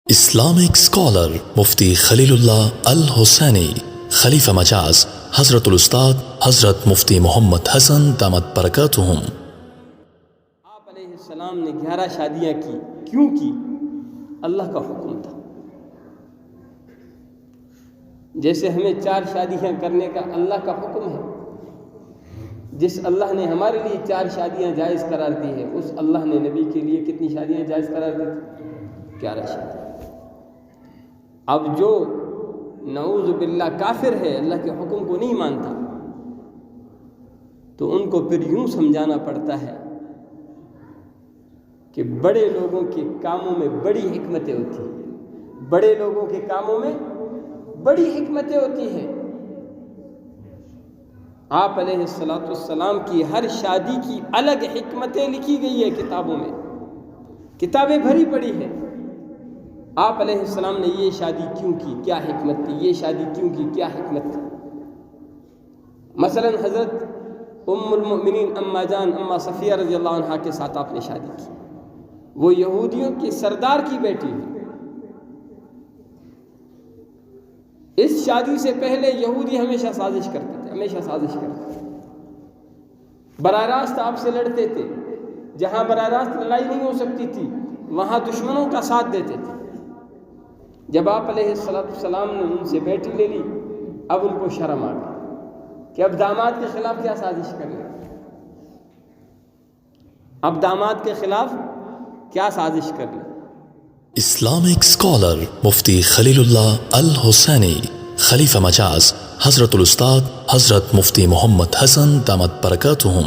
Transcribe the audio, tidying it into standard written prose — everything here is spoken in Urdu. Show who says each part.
Speaker 1: Islamic scholar مفتی خلیل اللہ الحسینی خلیفہ مجاز حضرت الاستاد حضرت مفتی محمد حسن دامت برکاتہم۔
Speaker 2: آپ علیہ السلام نے 11 شادیاں کی، کیوں کی؟ اللہ کا حکم تھا۔ جیسے ہمیں 4 شادیاں کرنے کا اللہ کا حکم ہے، جس اللہ نے ہمارے لیے 4 شادیاں جائز قرار دی ہے، اس اللہ نے نبی کے لیے کتنی شادیاں جائز قرار دی تھی؟ 11 شادیاں۔ اب جو نعوذ باللہ کافر ہے، اللہ کے حکم کو نہیں مانتا، تو ان کو پھر یوں سمجھانا پڑتا ہے کہ بڑے لوگوں کے کاموں میں بڑی حکمتیں ہوتی ہیں، بڑے لوگوں کے کاموں میں بڑی حکمتیں ہوتی ہیں۔ آپ علیہ السلام کی ہر شادی کی الگ حکمتیں لکھی گئی ہے کتابوں میں، کتابیں بھری پڑی ہیں۔ آپ علیہ السلام نے یہ شادی کیوں کی، کیا حکمت تھی؟ یہ شادی کیوں کی، کیا حکمت تھی؟ مثلا حضرت ام المؤمنین اما جان اما صفیہ رضی اللہ عنہا کے ساتھ آپ نے شادی کی، وہ یہودیوں کے سردار کی بیٹی ہے۔ اس شادی سے پہلے یہودی ہمیشہ سازش کرتے تھے، ہمیشہ سازش کرتے تھے، براہ راست آپ سے لڑتے تھے، جہاں براہ راست لڑائی نہیں ہو سکتی تھی وہاں دشمنوں کا ساتھ دیتے تھے۔ جب آپ علیہ السلام نے ان سے بیٹی لے لی، اب ان کو شرم آ گئی کہ اب داماد کے خلاف کیا سازش کر لیں، اب داماد کے خلاف کیا سازش کر لیں۔
Speaker 1: اسلامک اسکالر مفتی خلیل اللہ الحسینی خلیفہ مجاز حضرت الاستاد حضرت مفتی محمد حسن دامت برکاتہم۔